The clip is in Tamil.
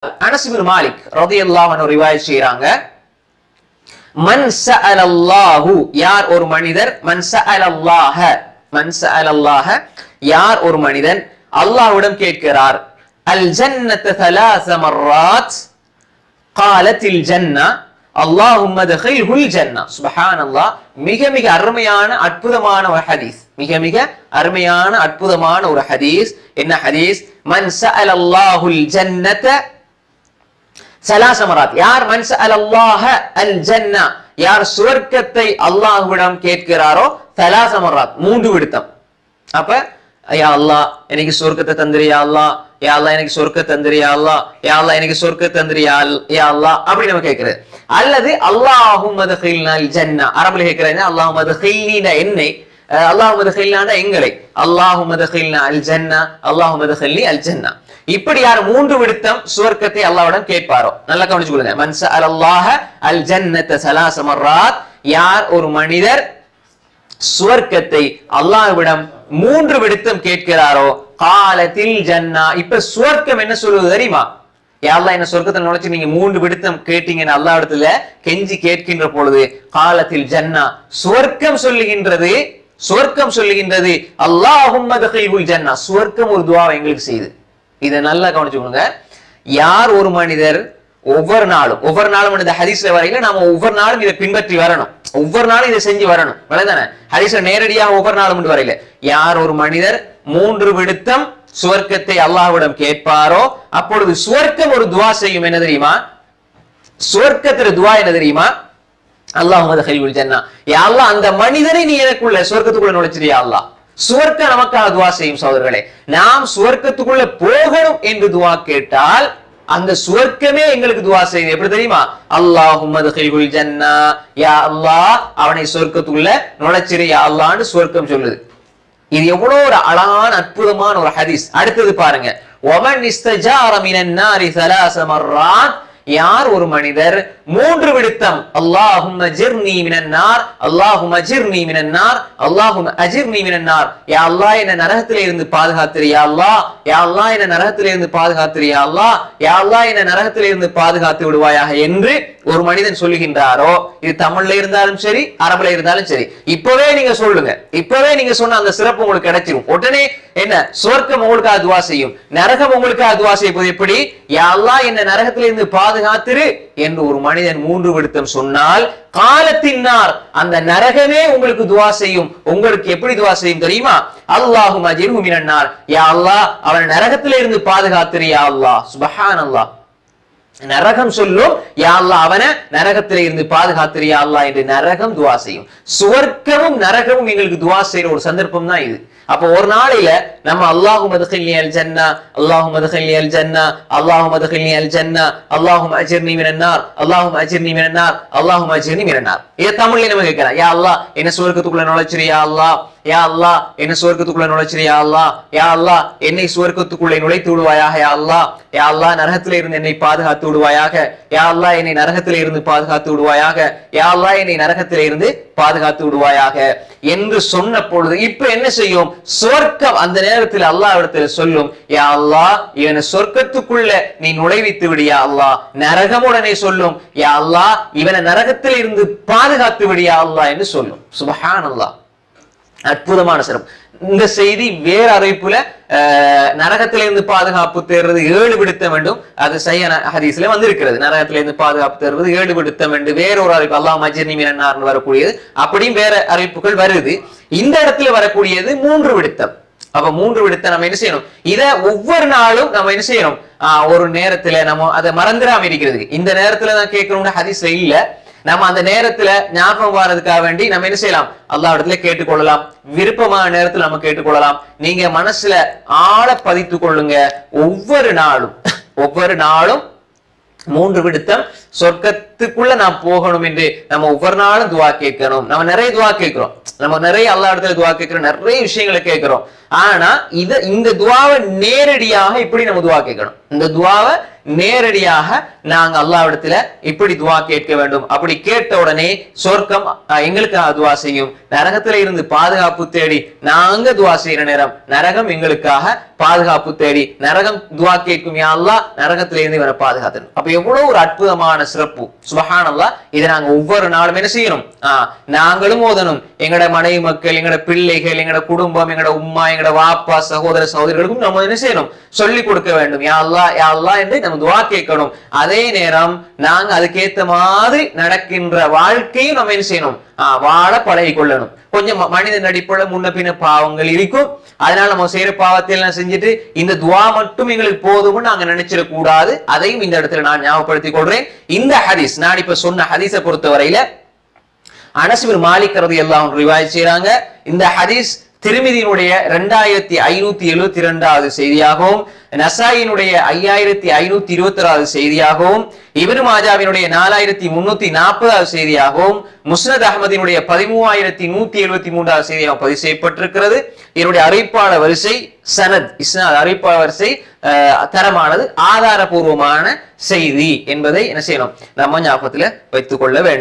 அனஸ் இப்னு மாலிக் ரலியல்லாஹு அன்ஹு ரிவாயத் செய்றாங்க, மன் சஅலல்லாஹு, யார் ஒரு மனிதர், மன் சஅலல்லாஹ, மன் சஅலல்லாஹ, யார் ஒரு மனிதன் அல்லாஹ்விடம் கேட்கிறார், அல் ஜன்னத ثلاث مرات قالت الجنة اللهم ادخله الجنة. சுப்ஹானல்லாஹ். மிக மிக அருமையான அற்புதமான ஒரு ஹதீஸ், மிக மிக அருமையான அற்புதமான ஒரு ஹதீஸ். என்ன ஹதீஸ்? மன் சஅலல்லாஹுல் ஜன்னத ثلاث مرات, யார் மன் சஅலல்லாஹ அல் ஜன்னah, யார் சுவர்க்கத்தை அல்லாஹ்விடம் கேட்கிறாரோ, ثلاث مرات, மூன்று விடுத்தம். அப்ப யா அல்லாஹ் எனக்கு சொர்க்கத்தை தந்திரு, யா அல்லாஹ், யா அல்லாஹ் எனக்கு சொர்க்கத்தை தந்திரு, யா அல்லாஹ், யா அல்லாஹ் எனக்கு சொர்க்கத்தை தந்திரு, யா அல்லாஹ் அப்படி நம்ம கேட்கிறது. அல்லது அல்லாஹும்ம அத்கில்னல் ஜன்னah, அரபில கேட்கிறாங்க, அல்லாஹும்ம அத்கில்னா என்னை, அல்லாஹும்ம அத்கில்னா எங்களை, அல்லாஹும்ம அத்கில்னா அல் ஜன்னah, அல்லாஹும்ம அத்கில்னி அல் ஜன்னah. இப்படி யார் மூன்று விடுத்தம் சுவர்க்கத்தை அல்லாஹ்விடம் கேட்பாரோ, நல்லா கவனிச்சு கொள்ளுங்க. மன் சஅலல்லாஹ அல் ஜன்னத ثلاث مرات, யார் ஒரு மனிதர் சுவர்க்கத்தை அல்லாஹ்விடம் மூன்று விடுத்தம் கேட்கிறாரோ, காலத்தில் ஜன்னா, இப்ப சுவர்க்கம் என்ன சொல்லுவது தெரியுமா? யா அல்லாஹ் என்ன சொர்க்கத்தை நுழைச்சு நீங்க மூன்று விடுத்தம் கேட்டீங்கன்னு அல்லாஹ் இடத்துல கெஞ்சி கேட்கின்ற பொழுது, காலத்தில் ஜன்னா, சுவர்க்கம் சொல்லுகின்றது, சுவர்க்கம் சொல்லுகின்றது, அல்லாஹும்ம அத்கில்ஹுல் ஜன்னா, சுவர்க்கம் ஒரு துஆவை எங்களுக்கு செய்து. இதை நல்லா கவனிச்சுக்கோங்க. யார் ஒரு மனிதர் ஒவ்வொரு நாளும் இந்த ஹதீஸ்ல வரையில நாம ஒவ்வொரு நாளும் இதை பின்பற்றி வரணும், ஒவ்வொரு நாளும் இதை செஞ்சு வரணும், தானே? ஹதீஸ்ல நேரடியாக ஒவ்வொரு நாளும் வரையில யார் ஒரு மனிதர் மூன்று விடுத்தம் சுவர்க்கத்தை அல்லாஹ்விடம் கேட்பாரோ, அப்பொழுது சுவர்க்கம் ஒரு துஆ செய்யும். என்ன தெரியுமா? சுவர்க்கத்துல துஆ என்ன தெரியுமா? அல்லாஹும்ம அத்கில்ஹுல் ஜன்னah, யா அல்லாஹ் அந்த மனிதனை நீ எனக்குள்ள சுவர்க்கத்துக்குள்ள நுழைச்சிரு, யா அல்லாஹ். சுவர்க்கம் நமக்காக துஆ செய்யும். சகோதரர்களே, நாம் சுவர்க்கத்துக்குள்ள போகணும் என்று துஆ கேட்டால் அந்த சுவர்க்கமே எங்களுக்கு துஆ செய்யுது. எப்படி தெரியுமா? அல்லாஹும்ம அத்கில்ஹுல் ஜன்னah, யா அல்லாஹ் அவனை சுவர்க்கத்துக்குள்ள நுழைச்சிரு, யா அல்லாஹ்னு சுவர்க்கம் சொல்லுது. இது எவ்வளவு ஒரு அழகான அற்புதமான ஒரு ஹதீஸ். அடுத்தது பாருங்க, வமன் இஸ்தஜார மினன் நாரி ثلاث مرات, யார் ஒரு மனிதர் மூன்று விடுத்தம் அல்லாஹும்ம அஜிர்னி மினன் நார், அல்லாஹும்ம அஜிர்னி மினன் நார், அல்லாஹும்ம அஜிர்னி மினன் நார், யா அல்லாஹ் என்ன நரகத்திலே இருந்து பாதுகாத்திரு, யா அல்லாஹ், யா அல்லாஹ் என்ன நரகத்திலே இருந்து பாதுகாத்திரு, யா அல்லாஹ், யா அல்லாஹ் என்ன நரகத்திலே இருந்து பாதுகாத்து விடுவாயாக என்று ஒரு மனிதன் சொல்லுகின்றாரோ, இது தமிழ்ல இருந்தாலும் சரி, அரபுல இருந்தாலும் சரி, இப்பவே நீங்க சொல்லுங்க, இப்பவே நீங்க சொன்ன அந்த சிறப்பு உங்களுக்கு கிடைச்சிரும். உடனே என்ன, சுவர்க்கம் உங்களுக்காக துஆ செய்யும், நரகம் உங்களுக்காக துஆ செய்வது எப்படி? யா அல்லாஹ் என்ன நரகத்திலிருந்து பாதுகாத்திரு என்று ஒரு மனிதன் மூன்று விடுத்தம் சொன்னால், காலத்தின்னார், அந்த நரகமே உங்களுக்கு துஆ செய்யும். உங்களுக்கு எப்படி துஆ செய்யும் தெரியுமா? அல்லாஹும்ம அஜிர்ஹு மினன் நார், யா அல்லாஹ் அவனை நரகத்திலிருந்து பாதுகாத்திரு, யா அல்லாஹ். சுப்ஹானல்லாஹ். நரகம் சொல்லும், யா அல்லாஹ் அவனை நரகத்திலே இருந்து பாதுகாத்திரு, யா அல்லாஹ் என்று நரகம் துஆ செய்யும். சுவர்க்கமும் நரகமும் எங்களுக்கு துஆ செய்யற ஒரு சந்தர்ப்பம் தான் இது. அப்ப ஒரு நாளையில நம்ம அல்லாஹும்ம அத்கில்னி அல் ஜன்னah, அல்லாஹும்ம அத்கில்னி அல் ஜன்னah, அல்லாஹும்ம அத்கில்னி அல் ஜன்னah, அல்லாஹும்ம அஜிர்னி மினன் நார், அல்லாஹும்ம அஜிர்னி மினன் நார், அல்லாஹும்ம அஜிர்னி மினன் நார். இத தமிழ்ல நம்ம கேட்கலாம், யா அல்லாஹ் என்ன சுவர்க்கத்துக்குள்ள நுழைச்சிரு, யா அல்லாஹ், யா அல்லாஹ் என்ன சுவர்க்கத்துக்குள்ள நுழைச்சிரு, யா அல்லாஹ், யா அல்லாஹ் என்னை சுவர்க்கத்துக்குள்ளே நுழைத்து விடுவாயாக, யா அல்லாஹ், யா அல்லாஹ் நரகத்திலே இருந்து என்னை பாதுகாத்து விடுவாயாக, யா அல்லாஹ் என்னை நரகத்திலே இருந்து பாதுகாத்து விடுவாயாக, யா அல்லாஹ் என்னை நரகத்திலே இருந்து பாதுகாத்து விடுவாயாக என்று சொன்ன பொழுது இப்ப என்ன செய்யும்? சொர்க்கம் அந்த நேரத்தில் அல்லாஹ் இடத்துல சொல்லும், யா அல்லாஹ் இவனை சொர்க்கத்துக்குள்ள நீ நுழைவித்து விடு, யா அல்லாஹ். நரகம் உடனே சொல்லும், யா அல்லாஹ் இவனை நரகத்தில் இருந்து பாதுகாத்து விடு, யா அல்லாஹ் என்று சொல்லும். சுப்ஹானல்லாஹ். அற்புதமான சிறப்பு. இந்த செய்தி வேற அறிவிப்புல நரகத்திலிருந்து பாதுகாப்பு தேர்றது 7 விடுத்தம் வேண்டும், அது சஹீஹ் ஹதீஸ்ல வந்திருக்கிறது. நரகத்திலிருந்து பாதுகாப்பு தேர்றது 7 விடுத்தம் என்று வேற ஒரு அறிவிப்பு, அல்லாஹும்ம அஜிர்னி மினன் நார்னு வரக்கூடியது, அப்படியும் வேற அறிவிப்புகள் வருது. இந்த இடத்துல வரக்கூடியது 3 விடுத்தம். அப்ப 3 விடுத்தம் நம்ம என்ன செய்யணும்? இத ஒவ்வொரு நாளும் நம்ம என்ன செய்யணும்? ஒரு நேரத்துல நம்ம அதை மறந்துடாம இருக்கிறது. இந்த நேரத்துல தான் கேட்கணும்னு ஹதீஸ்ல இல்ல, நம்ம அந்த நேரத்துல ஞாபகம் வர்றதுக்காக வேண்டி நம்ம என்ன செய்யலாம்? அல்லாஹ் இடத்துல கேட்டுக்கொள்ளலாம். விருப்பமான நேரத்துல நம்ம கேட்டுக்கொள்ளலாம். நீங்க மனசுல ஆழ பதித்துக் கொள்ளுங்க. ஒவ்வொரு நாளும் 3 விடுத்தம் சொர்க்கத்துக்குள்ள நான் போகணும் என்று நம்ம ஒவ்வொரு நாளும் துஆ கேட்கணும். நம்ம நிறைய துஆ கேட்கிறோம், நம்ம நிறைய அல்லாஹ் இடத்துல துஆ கேட்கிறோம், நிறைய விஷயங்களை கேட்கிறோம். ஆனா இந்த துஆவை நேரடியாக இப்படி நம்ம துஆ கேட்கணும். இந்த துஆவை நேரடியாக நாங்க அல்லாஹ்விடத்துல இப்படி துவா கேட்க வேண்டும். அப்படி கேட்ட உடனே சொர்க்கம் எங்களுக்கு துவா செய்யும். நரகத்துல இருந்து பாதுகாப்பு தேடி நாங்க துவா செய்யற நேரம் நரகம் எங்களுக்காக பாதுகாப்பு தேடி நரகம் துவா கேட்கும், யா அல்லாஹ் நரகத்தில இருந்து இவரை பாதுகாத்தணும். அப்ப எவ்வளவு ஒரு அற்புதமான சிறப்பு, சுப்ஹானல்லாஹ். இதை நாங்க ஒவ்வொரு நாளும் என்ன செய்யணும், நாங்களும் ஓதணும். எங்கட மனைவி மக்கள், எங்கட பிள்ளைகள், எங்கட குடும்பம், எங்கட உம்மா, எங்கட வாப்பா, சகோதர சகோதரிகளுக்கும் நம்ம என்ன செய்யணும், சொல்லிக் கொடுக்க வேண்டும். யா அல்லாஹ் யா அல்லாஹ் என்று நம்ம துவா கேட்கணும். அதே நேரம் நாங்க அதுக்கேத்த மாதிரி நடக்கின்ற வாழ்க்கையும் நம்ம என்ன செய்யணும், வாழ பழகி கொள்ளணும். கொஞ்சம் மனித நடிப்புல முன்ன பின்ன பாவங்கள் இருக்கும். அதனால நம்ம செய்யற பாவத்தை எல்லாம் செஞ்சுட்டு இந்த துவா மட்டும் எங்களுக்கு போதும்னு நாங்க நினைச்சிடக் கூடாது. அதையும் இந்த இடத்துல நான் ஞாபகப்படுத்திக் கொள்றேன். இந்த ஹதீஸ் நான் இப்ப சொன்ன ஹதீஸை பொறுத்தவரையில அனஸ் பின் மாலிக் ரலியல்லாஹு அன்ஹு ரிவாயத் செய்றாங்க. இந்த ஹதீஸ் திர்மிதியினுடைய 2572வது செய்தியாகவும், நசாயினுடைய 5526வது செய்தியாகவும், இப்னு மாஜாவினுடைய 4340வது செய்தியாகவும், முஸ்னத் அஹ்மதினுடைய 13173வது செய்தியாகவும் பதிவு செய்யப்பட்டிருக்கிறது. இதனுடைய அறிவிப்பாளர் வரிசை சனத் இஸ்னாத் அறிவிப்பாளர் வரிசை தரமானது, ஆதாரபூர்வமான செய்தி என்பதை என்ன செய்யணும், நம்ம ஞாபகத்துல வைத்துக் கொள்ள வேண்டும்.